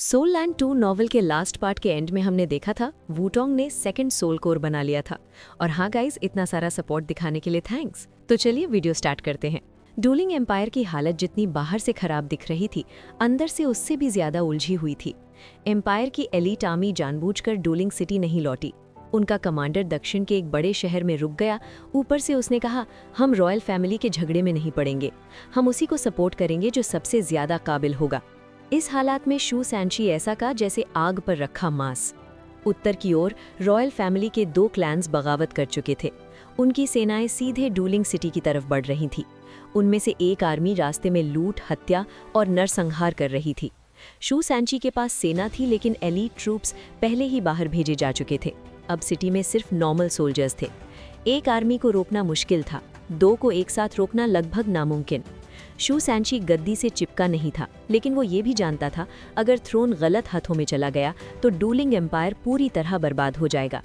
Soul land 2 novel के last part के and में हमने देखा था वूटोंग ने सेकंड सोल कोर बना लिया था। और हाँ गाइस, इतना सारा सपोर्ट दिखाने के लिए थैंक्स। तो चलिए वीडियो स्टार्ट करते हैं। डूलिंग एम्पायर की हालत जितनी बाहर से खराब दिख रही थी, अंदर से उससे भी ज्यादा उलझी हुई थी। एम्पायर की एलीट आर्मी जानबूझकर डूलिंग सिटी नहीं लौटी। उनका कमांडर दक्षिण के एक बड़े शहर में रुक गया। ऊपर से उसने कहा, हम रॉयल फैमिली के झगड़े में नहीं पड़ेंगे, हम उसी को सपोर्ट करेंगे जो सबसे ज्यादा काबिल होगा। इस हालात में शू सैंची ऐसा का जैसे आग पर रखा मांस। उत्तर की ओर रॉयल फैमिली के 2 क्लैंस बगावत कर चुके थे। उनकी सेनाएं सीधे डूलिंग सिटी की तरफ बढ़ रही थी। उनमें से एक आर्मी रास्ते में लूट, हत्या और नरसंहार कर रही थी। शू सैंची के पास सेना थी, लेकिन एलीट ट्रूप्स पहले ही बाहर भेजे जा चुके थे। अब सिटी में सिर्फ नॉर्मल सोल्जर्स थे। एक आर्मी को रोकना मुश्किल था, 2 को एक साथ रोकना लगभग नामुमकिन। शू सैंची गद्दी से चिपका नहीं था, लेकिन वो ये भी जानता था अगर थ्रोन गलत हाथों में चला गया तो डूलिंग एम्पायर पूरी तरह बर्बाद हो जाएगा।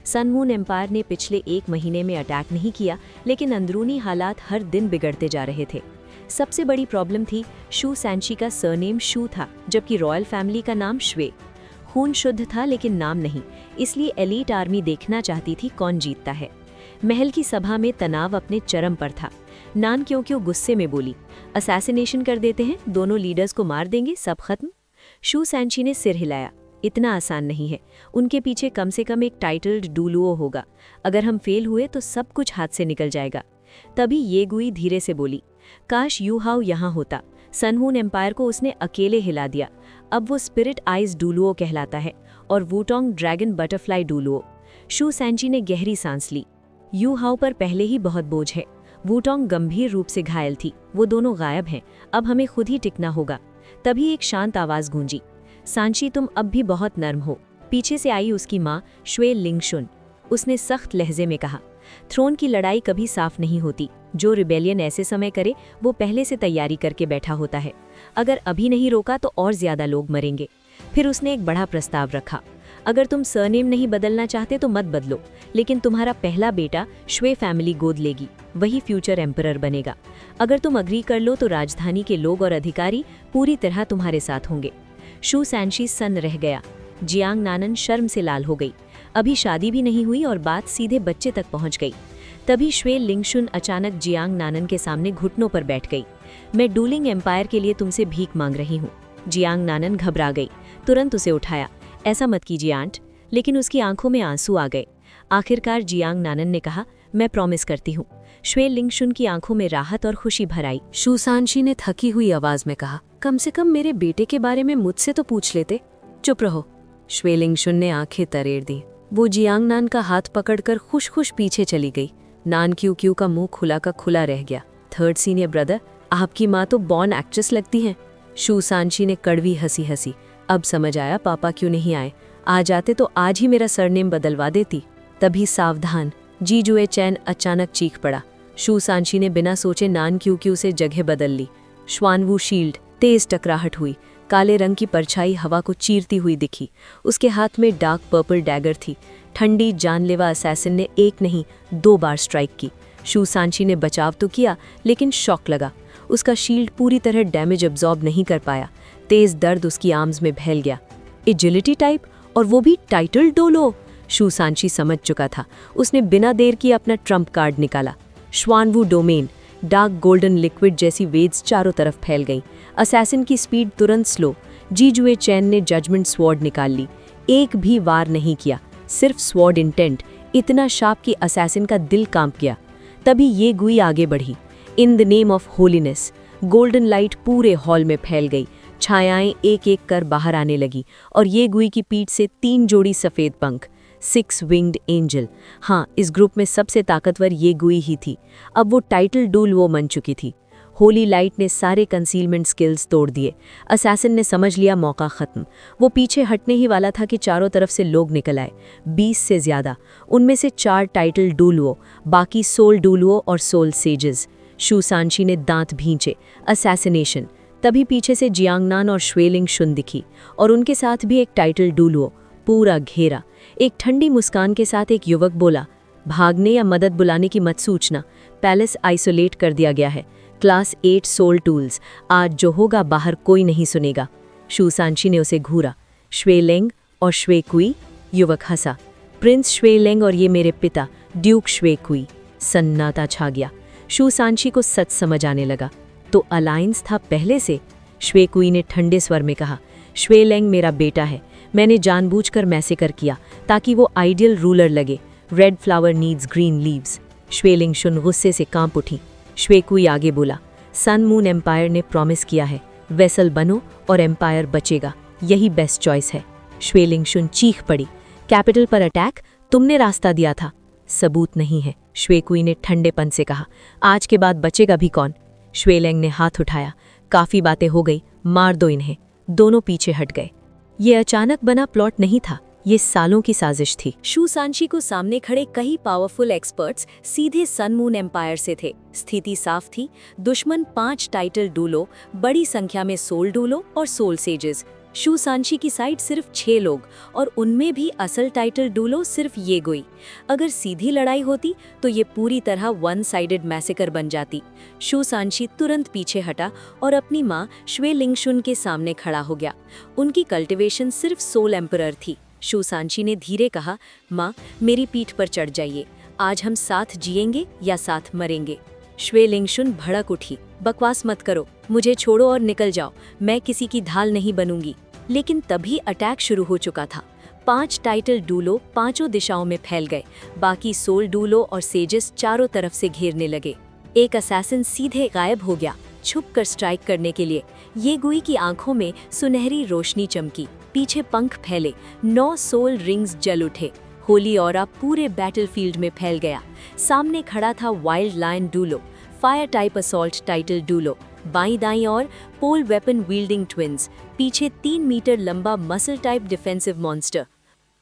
सन मून एम्पायर ने पिछले 1 महीने में अटैक नहीं किया, लेकिन अंदरूनी हालात हर दिन बिगड़ते जा रहे थे। सबसे बड़ी प्रॉब्लम थी, शू सैंची का सरनेम शू था, जबकि रॉयल फैमिली का नाम श्वे। खून शुद्ध था लेकिन नाम नहीं, इसलिए एलीट आर्मी देखना चाहती थी कौन जीतता है। महल की सभा में तनाव अपने चरम पर था। नान क्यों गुस्से में बोली, असैसिनेशन कर देते हैं, दोनों लीडर्स को मार देंगे, सब खत्म। शू सैंची ने सिर हिलाया, इतना आसान नहीं है। उनके पीछे कम से कम एक टाइटल्ड डूलुओ होगा। अगर हम फेल हुए तो सब कुछ हाथ से निकल जाएगा। तभी ये गुई धीरे से बोली, काश यू हाउ यहाँ होता। सन मून एम्पायर को उसने अकेले हिला दिया। अब वो स्पिरिट आइज डूलुओ कहलाता है और वूटोंग ड्रैगन बटरफ्लाई डूलुओ। शू सैंची ने गहरी सांस ली। यू हाउ पर पहले ही बहुत बोझ है। वूटोंग गंभीर रूप से घायल थी, वो दोनों गायब हैं, अब हमें खुद ही टिकना होगा। तभी एक शांत आवाज गूंजी, सांची तुम अब भी बहुत नर्म हो। पीछे से आई उसकी माँ श्वे लिंगशुन। उसने सख्त लहजे में कहा, थ्रोन की लड़ाई कभी साफ नहीं होती। जो रिबेलियन ऐसे समय करे वो पहले से तैयारी करके बैठा होता है। अगर अभी नहीं रोका तो और ज्यादा लोग मरेंगे। फिर उसने एक बड़ा प्रस्ताव रखा, अगर तुम सरनेम नहीं बदलना चाहते तो मत बदलो, लेकिन तुम्हारा पहला बेटा श्वे फैमिली गोद लेगी, वही फ्यूचर एम्परर बनेगा। अगर तुम अग्री कर लो तो राजधानी के लोग और अधिकारी पूरी तरह तुम्हारे साथ होंगे। शू सैंची सन्न रह गया। जियांग नानन शर्म से लाल हो गई। अभी शादी भी नहीं हुई और बात सीधे बच्चे तक पहुंच गई। तभी श्वे लिंगशुन अचानक जियांग नानन के सामने घुटनों पर बैठ गई। मैं डूलिंग एम्पायर के लिए तुमसे भीख मांग रही हूँ। जियांग नानन घबरा गई, तुरंत उसे उठाया। ऐसा मत कीजिए आंट। लेकिन उसकी आंखों में आंसू आ गए। आखिरकार जियांग नानन ने कहा, मैं प्रॉमिस करती हूँ। श्वे लिंगशुन की आंखों में राहत और खुशी भर आई। शू सैंची ने थकी हुई आवाज में कहा, कम से कम मेरे बेटे के बारे में मुझसे तो पूछ लेते। चुप रहो। श्वे लिंगशुन ने आंखें तरेड़ दी। वो जियांग नान का हाथ पकड़कर खुश खुश पीछे चली गई। नान क्यू का मुंह खुला का खुला रह गया। थर्ड सीनियर ब्रदर, आपकी माँ तो बॉर्न एक्ट्रेस लगती हैं। शू सैंची ने कड़वी हंसी हंसी। अब समझ आया पापा क्यों नहीं आए। आ जाते तो आज ही मेरा सरनेम बदलवा देती। तभी सावधान, जी जुए चैन अचानक चीख पड़ा। शू सैंची ने बिना सोचे नान क्यू से जगह बदल ली। श्वानवू शील्ड, तेज टकराहट हुई। काले रंग की परछाई हवा को चीरती हुई दिखी। उसके हाथ में डार्क पर्पल डैगर थी। ठंडी जानलेवा असैसिन ने 1 नहीं 2 बार स्ट्राइक की। शू सैंची ने बचाव तो किया, लेकिन शॉक लगा। उसका शील्ड पूरी तरह डैमेज अब्जॉर्ब नहीं कर पाया। तेज दर्द उसकी आर्म्स में फैल गया। एजिलिटी टाइप, और वो भी टाइटल डोलो। शू सैंची समझ चुका था। उसने बिना देर किए अपना ट्रम्प कार्ड निकाला। श्वानवू डोमेन। डार्क गोल्डन लिक्विड जैसी वेव्स चारों तरफ फैल गईं। असैसिन की स्पीड तुरंत स्लो। जी जुए चैन ने जजमेंट स्वॉर्ड निकाल ली। एक भी वार नहीं किया, सिर्फ स्वॉर्ड इंटेंट, इतना शार्प कि असैसिन का दिल कांप गया। तभी ये गुई आगे बढ़ी। In the name of holiness. Golden light पूरे हॉल में फैल गई। छायाएं एक एक कर बाहर आने लगी और ये गुई की पीठ से 3 जोड़ी सफ़ेद पंख, 6 विंग्ड एंजल। हाँ, इस ग्रुप में सबसे ताकतवर ये गुई ही थी। अब वो टाइटल डूल वो बन चुकी थी। होली लाइट ने सारे कंसीलमेंट स्किल्स तोड़ दिए। असैसिन ने समझ लिया मौका खत्म। वो पीछे हटने ही वाला था कि चारों तरफ से लोग निकल आए, 20 से ज्यादा। उनमें से 4 टाइटल डूलुओ, बाकी सोल डूलुओ और सोल सेजेस। शू सैंची ने दांत भींचे। असैसिनेशन। तभी पीछे से जियांग नान और श्वे लिंगशुन दिखी और उनके साथ भी एक टाइटल डूलुओ। पूरा घेरा। एक ठंडी मुस्कान के साथ एक युवक बोला, भागने या मदद बुलाने की मत सूचना। पैलेस आइसोलेट कर दिया गया है। क्लास 8 सोल टूल्स, आज जो होगा बाहर कोई नहीं सुनेगा। शू सांची ने उसे घूरा। श्वे लेंग और श्वे कुई। युवक हंसा। प्रिंस श्वे लेंग और ये मेरे पिता ड्यूक श्वे कुई। सन्नाटा छा गया। शू सांची को सच समझ आने लगा। तो अलायंस था पहले से। श्वे कुई ने ठंडे स्वर में कहा, श्वे लेंग मेरा बेटा है। मैंने जानबूझकर मैसेकर किया ताकि वो आइडियल रूलर लगे। Red flower needs green leaves. श्वे लिंगशुन गुस्से से कांप उठी। श्वे कुई आगे बोला, सन मून एम्पायर ने प्रॉमिस किया है, वेसल बनो और एम्पायर बचेगा, यही बेस्ट चॉइस है। श्वे लिंगशुन चीख पड़ी, कैपिटल पर अटैक? तुमने रास्ता दिया था। सबूत नहीं है, श्वे कुई ने ठंडेपन से कहा। आज के बाद बचेगा भी कौन? श्वे लेंग ने हाथ उठाया। काफी बातें हो गई, मार दो इन्हें। दोनों पीछे हट गए। ये अचानक बना प्लॉट नहीं था, ये सालों की साजिश थी। शू सांची को सामने खड़े कई पावरफुल एक्सपर्ट्स सीधे सन मून एम्पायर से थे। स्थिति साफ थी, दुश्मन 5 टाइटल डूलो, बड़ी संख्या में सोल डूलो और सोल सेजेस। शू सांची की साइड सिर्फ 6 लोग और उनमें भी असल टाइटल डूलो सिर्फ ये गुई। अगर सीधी लड़ाई होती तो ये पूरी तरह वन साइडेड मैसेकर बन जाती। शू सांची तुरंत पीछे हटा और अपनी माँ श्वे लिंगशुन के सामने खड़ा हो गया। उनकी कल्टिवेशन सिर्फ सोल एम्परर थी। शू सांची ने धीरे कहा, माँ मेरी पीठ पर चढ़ जाइए, आज हम साथ जिएंगे या साथ मरेंगे। श्वे लिंगशुन भड़क उठी, बकवास मत करो, मुझे छोड़ो और निकल जाओ, मैं किसी की ढाल नहीं बनूंगी। लेकिन तभी अटैक शुरू हो चुका था। 5 टाइटल डूलो 5 दिशाओं में फैल गए। बाकी सोल डूलो और सेजेस चारों तरफ से घेरने लगे। एक असैसिन सीधे गायब हो गया, छुपकर स्ट्राइक करने के लिए। ये गुई की आंखों में सुनहरी रोशनी चमकी, पीछे पंख फैले, 9 सोल रिंग्स जल उठे। होली ऑरा पूरे बैटलफील्ड में फैल गया। सामने खड़ा था wild lion Dulo, fire type assault title Dulo. बाईं दाईं और पोल वेपन विल्डिंग ट्विंस, पीछे 3 मीटर लंबा muscle type defensive monster.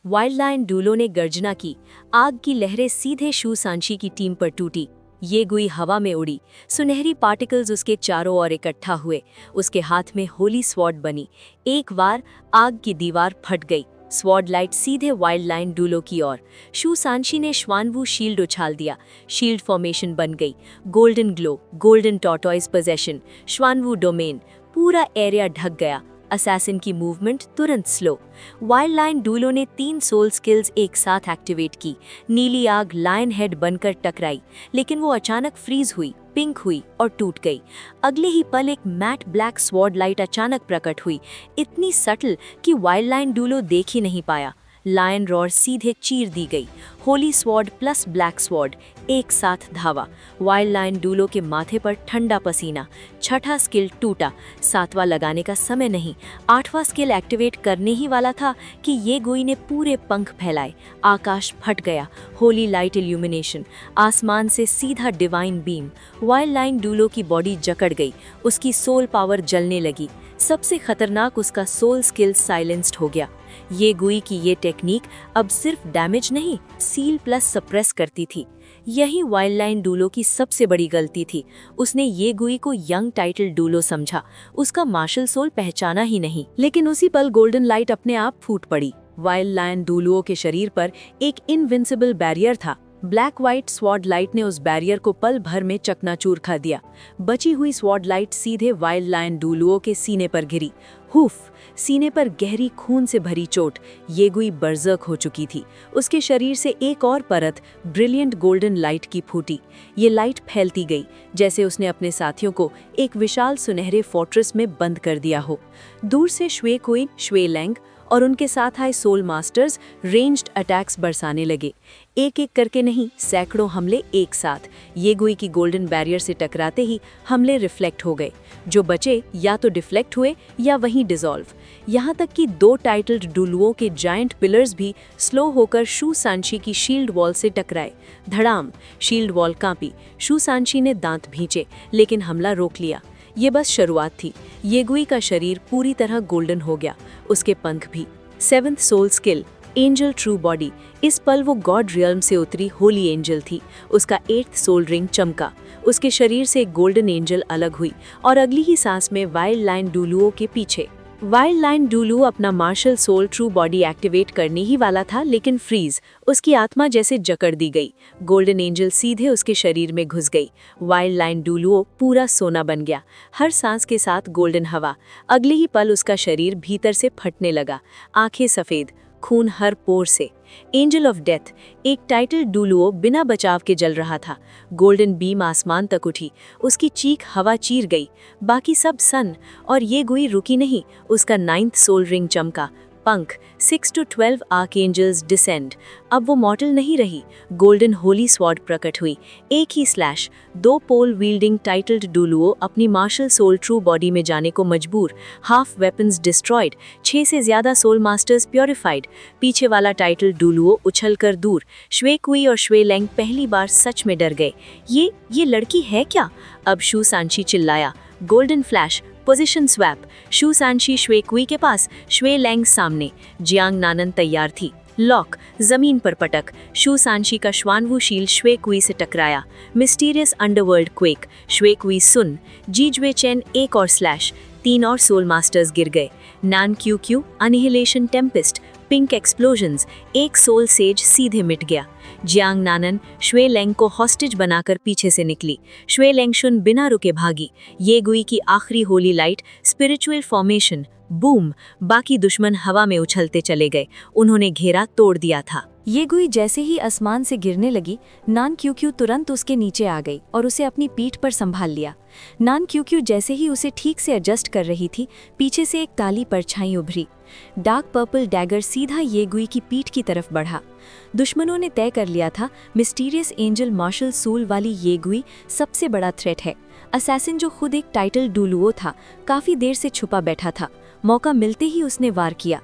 Wild lion Dulo ने गर्जना की। आग की लहरें सीधे शू सांची की टीम पर टूटी। ये गुई हवा में उड़ी, सुनहरी पार्टिकल्स उसके चारों ओर इकट्ठा हुए। उसके हाथ में होली स्वॉर्ड बनी। एक बार आग की दीवार फट गई। स्वॉर्ड लाइट सीधे वाइल्ड लाइन डूलो की ओर। शू सांची ने श्वानवू शील्ड उछाल दिया। शील्ड फॉर्मेशन बन गई। Golden glow, golden tortoise possession, Xuanwu domain, पूरा एरिया ढक गया। असैसिन की मूवमेंट तुरंत स्लो। वाइल्ड लायन डूलो ने 3 सोल स्किल्स एक साथ एक्टिवेट की। नीली आग लायन हेड बनकर टकराई, लेकिन वो अचानक फ्रीज हुई, पिंक हुई और टूट गई। अगले ही पल एक मैट ब्लैक स्वॉर्ड लाइट अचानक प्रकट हुई, इतनी सटल कि वाइल्ड लायन डूलो देख ही नहीं पाया। लायन रॉर सीधे चीर दी गई। Holi sword plus black sword एक साथ धावा। वाइल्ड लायन डूलो के माथे पर ठंडा पसीना। 6ठा स्किल टूटा। 7वां लगाने का समय नहीं, 8वां स्किल एक्टिवेट करने ही वाला था कि ये गुई ने पूरे पंख फैलाए। आकाश फट गया। होली लाइट इल्यूमिनेशन, आसमान से सीधा डिवाइन बीम। वाइल्ड लायन डूलो की बॉडी जकड़ गई, उसकी सोल पावर जलने लगी। सबसे खतरनाक उसका सोल स्किल साइलेंस्ड हो गया। ये गुई की ये टेक्निक अब सिर्फ डैमेज नहीं, सील प्लस सप्रेस करती थी। यही वाइल्ड लायन डूलो की सबसे बड़ी गलती थी। उसने ये गुई को यंग टाइटल डूलो समझा, उसका मार्शल सोल पहचाना ही नहीं। लेकिन उसी पल गोल्डन लाइट अपने आप फूट पड़ी। वाइल्ड लायन डूलुओ के शरीर पर एक इनविंसिबल बैरियर था। ब्लैक व्हाइट स्वॉर्ड लाइट ने उस बैरियर को पल भर में चकनाचूर कर दिया। बची हुई स्वॉर्ड लाइट सीधे वाइल्ड लायन डूलुओ के सीने पर गिरी। हुफ, सीने पर गहरी खून से भरी चोट। ये गुई बर्जर्क हो चुकी थी। उसके शरीर से एक और परत ब्रिलियंट गोल्डन लाइट की फूटी। ये लाइट फैलती गई, जैसे उसने अपने साथियों को एक विशाल सुनहरे फोर्ट्रेस में बंद कर दिया हो। दूर से श्वे कुइन, श्वे लेंग और उनके साथ आए सोल मास्टर्स रेंज्ड अटैक्स बरसाने लगे। एक एक करके नहीं, सैकड़ों हमले एक साथ। ये गुई की गोल्डन बैरियर से टकराते ही हमले रिफ्लेक्ट हो गए। जो बचे या तो डिफ्लेक्ट हुए या वहीं डिसॉल्व। यहाँ तक कि 2 टाइटल्ड डुलुओं के जायंट पिलर्स भी स्लो होकर शू सांची की शील्ड वॉल से टकराए। धड़ाम, शील्ड वॉल कांपी। शू सांची ने दांत भींचे, लेकिन हमला रोक लिया। ये बस शुरुआत थी। ये गुई का शरीर पूरी तरह गोल्डन हो गया, उसके पंख भी। 7th soul skill, angel true body. इस पल वो गॉड रियल्म से उतरी होली एंजल थी। उसका 8th सोल रिंग चमका। उसके शरीर से एक गोल्डन एंजल अलग हुई और अगली ही सांस में वाइल्ड लायन डूलुओ के पीछे वाइल्ड लाइन डुलुओ अपना martial soul true body activate करने ही वाला था, लेकिन फ्रीज, उसकी आत्मा जैसे जकड़ दी गई। गोल्डन एंजल सीधे उसके शरीर में घुस गई। वाइल्ड लाइन डुलुओ पूरा सोना बन गया, हर सांस के साथ गोल्डन हवा। अगले ही पल उसका शरीर भीतर से फटने लगा, आंखें सफेद, खून हर पोर से। एंजल ऑफ डेथ, एक टाइटल डुलुओ बिना बचाव के जल रहा था। गोल्डन बीम आसमान तक उठी, उसकी चीख हवा चीर गई। बाकी सब सन, और ये गुई रुकी नहीं, उसका 9th सोल रिंग चमका। पंख, 6 to 12 आर्कएंजल्स डिसेंड। अब वो मॉर्टल नहीं रही। गोल्डन होली स्वॉर्ड प्रकट हुई, एक ही स्लैश। 2 पोल वील्डिंग टाइटल्ड डुलुओ अपनी मार्शल सोल ट्रू बॉडी में जाने को मजबूर। हाफ वेपन्स डिस्ट्रॉयड, 6 से ज्यादा सोल मास्टर्स प्योरिफाइड। पीछे वाला टाइटल डुलुओ उछलकर दूर। श्वे कुई और श्वे लेंग पहली बार सच में डर गए। ये लड़की है क्या? अब शू सांची चिल्लाया। Golden flash, position swap. शू सांशी श्वे कुई के पास, श्वे लेंग सामने। जियांग नानन तैयार थी। लॉक, जमीन पर पटक। शू सांशी का श्वानवू शील्ड श्वे कुई से टकराया। मिस्टीरियस अंडरवर्ल्ड क्वेक, श्वे कुई सुन। जीजवे चेन एक और स्लैश, 3 और सोल मास्टर्स गिर गए। नान क्यू क्यू, अनिहिलेशन टेम्पेस्ट, पिंक एक्सप्लोजन्स, एक सोल सेज सीधे मिट गया। जियांग नानन श्वे लेंग को हॉस्टेज बनाकर पीछे से निकली। श्वे लेंगशुन बिना रुके भागी। ये गुई की आखिरी Holi light, spiritual formation, boom. बाकी दुश्मन हवा में उछलते चले गए, उन्होंने घेरा तोड़ दिया था। ये गुई जैसे ही आसमान से गिरने लगी, नान क्यू तुरंत उसके नीचे आ गई और उसे अपनी पीठ पर संभाल लिया। नान क्यू जैसे ही उसे ठीक से एडजस्ट कर रही थी, पीछे से एक काली परछाई उभरी। डार्क पर्पल डैगर सीधा ये गुई की पीठ की तरफ बढ़ा। दुश्मनों ने तय कर लिया था, मिस्टीरियस एंजल मार्शल सूल वाली ये गुई सबसे बड़ा थ्रेट है। असैसिन जो खुद एक टाइटल डुलुओ था, काफी देर से छुपा बैठा था। मौका मिलते ही उसने वार किया,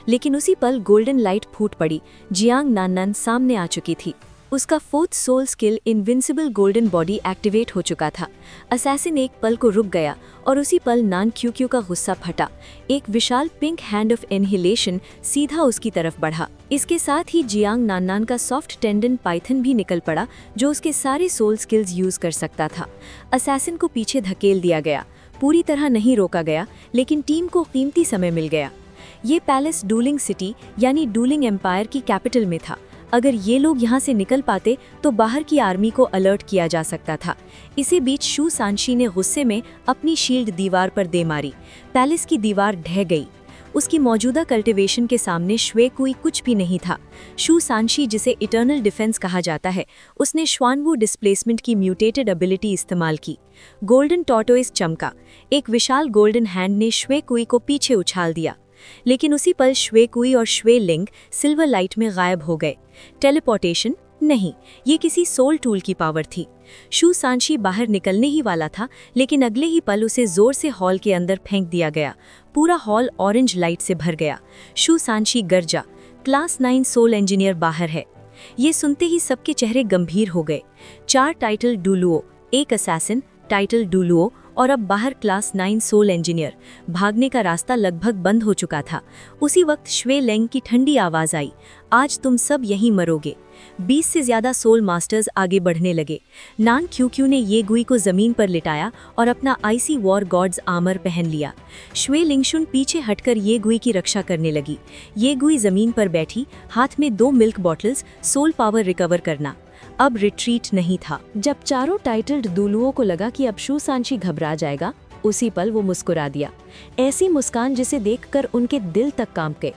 लेकिन उसी पल गोल्डन लाइट फूट पड़ी। जियांग नानन सामने आ चुकी थी। उसका 4th soul skill invincible golden body activate हो चुका था। असैसिन एक पल को रुक गया और उसी पल नान क्यू का गुस्सा फटा। एक विशाल पिंक हैंड ऑफ एनहिलेशन सीधा उसकी तरफ बढ़ा। इसके साथ ही जियांग नानन का सॉफ्ट टेंडन पाइथन भी निकल पड़ा, जो उसके सारे सोल स्किल्स यूज कर सकता था। असैसिन को पीछे धकेल दिया गया, पूरी तरह नहीं रोका गया, लेकिन टीम को कीमती समय मिल गया। ये पैलेस डूलिंग सिटी यानी डूलिंग एम्पायर की कैपिटल में था। अगर ये लोग यहाँ से निकल पाते तो बाहर की आर्मी को अलर्ट किया जा सकता था। इसी बीच शू सांशी ने गुस्से में अपनी शील्ड दीवार पर दे मारी। पैलेस की दीवार ढह गई। उसकी मौजूदा कल्टिवेशन के सामने श्वे कुई कुछ भी नहीं था। शू सांशी, जिसे इटर्नल डिफेंस कहा जाता है, उसने श्वानवू डिस्प्लेसमेंट की म्यूटेटेड एबिलिटी इस्तेमाल की। गोल्डन टॉर्टोइस चमका। एक विशाल गोल्डन हैंड ने श्वे कुई को पीछे उछाल दिया, लेकिन उसी पल श्वे कुई और श्वे लिंग सिल्वर लाइट में गायब हो गए। टेलीपोर्टेशन नहीं, ये किसी सोल टूल की पावर थी। शू सांशी बाहर निकलने ही वाला था, लेकिन अगले ही पल उसे जोर से हॉल के अंदर फेंक दिया गया। पूरा हॉल ऑरेंज लाइट से भर गया। शू सांशी गरजा, क्लास 9 सोल इंजीनियर बाहर है। ये सुनते ही सबके चेहरे गंभीर हो गए। 4 टाइटल डुलुओ, एक असैसिन, टाइटल डुलुओ और अब बाहर क्लास 9 सोल इंजीनियर। भागने का रास्ता लगभग बंद हो चुका था। उसी वक्त श्वे लेंग की ठंडी आवाज आई, आज तुम सब यहीं मरोगे। 20 से ज्यादा सोल मास्टर्स आगे बढ़ने लगे। नान क्यू ने ये गुई को जमीन पर लिटाया और अपना आईसी वॉर गॉड्स आर्मर पहन लिया। श्वे लिंगशुन पीछे हटकर ये गुई की रक्षा करने लगी। ये गुई जमीन पर बैठी, हाथ में 2 milk bottles, soul power recover करना। अब रिट्रीट नहीं था। जब चारों टाइटल्ड दुलुओं को लगा कि अब शू सांशी घबरा जाएगा, उसी पल वो मुस्कुरा दिया। ऐसी मुस्कान जिसे देखकर उनके दिल तक कांप गए।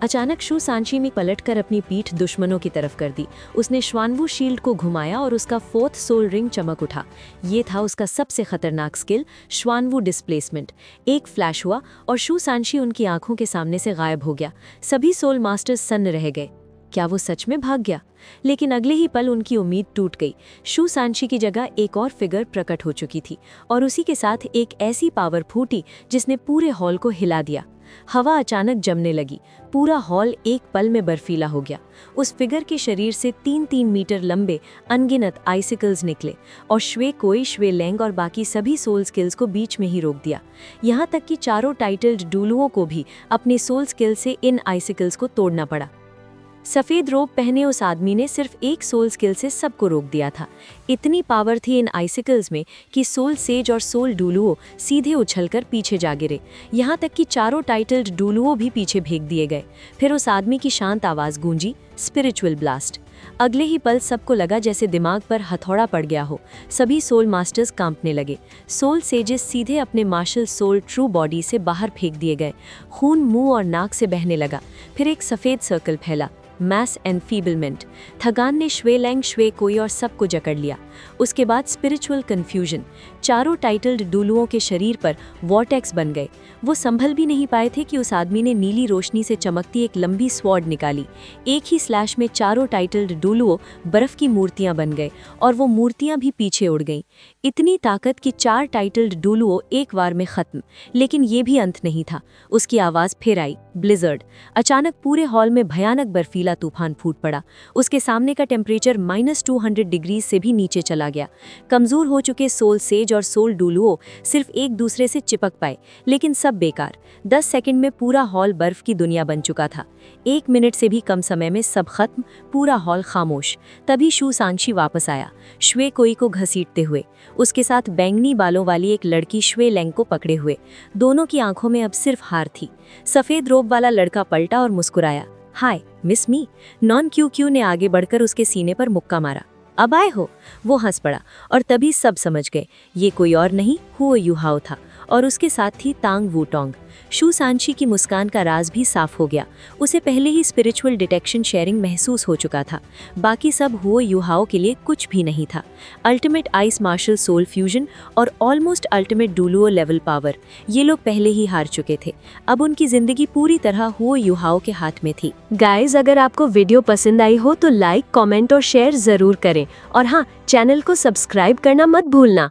अचानक शू सांशी में पलटकर अपनी पीठ दुश्मनों की तरफ कर दी। उसने श्वानवू शील्ड को घुमाया और उसका 4th सोल रिंग चमक उठा। ये था उसका सबसे खतरनाक स्किल, श्वानवू डिस्प्लेसमेंट। एक फ्लैश हुआ और शू सांशी उनकी आंखों के सामने से गायब हो गया। सभी सोल मास्टर्स सन्न रह गए। क्या वो सच में भाग गया? लेकिन अगले ही पल उनकी उम्मीद टूट गई। शू सांशी की जगह एक और फिगर प्रकट हो चुकी थी और उसी के साथ एक ऐसी पावर फूटी जिसने पूरे हॉल को हिला दिया। हवा अचानक जमने लगी। पूरा हॉल एक पल में बर्फीला हो गया। उस फिगर के शरीर से 3-3 मीटर लंबे अनगिनत आइसिकल्स निकले और श्वे कोई, श्वे लेंग और बाकी सभी सोल स्किल्स को बीच में ही रोक दिया। यहाँ तक कि चारों टाइटल्ड डुलुओं को भी अपने सोल स्किल से इन आइसिकल्स को तोड़ना पड़ा। सफ़ेद रोब पहने उस आदमी ने सिर्फ एक सोल स्किल से सबको रोक दिया था। इतनी पावर थी इन आइसिकल्स में कि सोल सेज और सोल डुलुओ सीधे उछलकर पीछे जा गिरे। यहाँ तक कि चारों टाइटल्ड डुलुओ भी पीछे फेंक दिए गए। फिर उस आदमी की शांत आवाज़ गूंजी, स्पिरिचुअल ब्लास्ट। अगले ही पल सबको लगा जैसे दिमाग पर हथौड़ा पड़ गया हो। सभी सोल मास्टर्स कांपने लगे। सोल सेजेस सीधे अपने मार्शल सोल ट्रू बॉडी से बाहर फेंक दिए गए। खून मुंह और नाक से बहने लगा। फिर एक सफ़ेद सर्कल फैला, मैस एनफीबलमेंट। थगान ने श्वे लैंग, श्वे कोई और सबको जकड़ लिया। उसके बाद स्पिरिचुअल कन्फ्यूजन। चारों टाइटल्ड डुलुओं के शरीर पर वॉर्टेक्स बन गए। वो संभल भी नहीं पाए थे कि उस आदमी ने नीली रोशनी से चमकती एक लंबी स्वॉर्ड निकाली। एक ही स्लैश में चारों टाइटल्ड डुलुओ बर्फ की मूर्तियां बन गए और वो मूर्तियां भी पीछे उड़ गईं। इतनी ताकत कि 4 टाइटल्ड डुलुओ एक बार में खत्म। लेकिन ये भी अंत नहीं था। उसकी आवाज़ फिर आई, ब्लिजर्ड। अचानक पूरे हॉल में भयानक बर्फीला तूफान फूट पड़ा। उसके सामने का टेम्परेचर -200 डिग्री से भी नीचे चला गया। कमज़ोर हो चुके सोल सेज और सोल डुलुओ सिर्फ एक दूसरे से चिपक पाए, लेकिन सब बेकार। 10 सेकंड में पूरा हॉल बर्फ की दुनिया बन चुका था। 1 मिनट से भी कम समय में सब खत्म, पूरा हॉल खामोश। तभी शू सांक्षी वापस आया, श्वे कोई को घसीटते हुए। उसके साथ बैंगनी बालों वाली एक लड़की श्वे लैंग को पकड़े हुए। दोनों की आंखों में अब सिर्फ हार थी। सफ़ेद रोब वाला लड़का पलटा और मुस्कुराया, हाय मिस मी। नॉन क्यू ने आगे बढ़कर उसके सीने पर मुक्का मारा। अब आए हो? वो हंस पड़ा और तभी सब समझ गए ये कोई और नहीं, हुओ युहाओ था और उसके साथ थी तांग वूटोंग। शू सांची की मुस्कान का राज भी साफ हो गया। उसे पहले ही स्पिरिचुअल डिटेक्शन शेयरिंग महसूस हो चुका था। बाकी सब हुओ युहाओ के लिए कुछ भी नहीं था। Ultimate ice martial soul fusion और almost ultimate Douluo level power, ये लोग पहले ही हार चुके थे। अब उनकी जिंदगी पूरी तरह हुओ युहाओ के हाथ में थी। गाइज, अगर आपको वीडियो पसंद आई हो तो लाइक, कमेंट और शेयर ज़रूर करें। और हाँ, चैनल को सब्सक्राइब करना मत भूलना।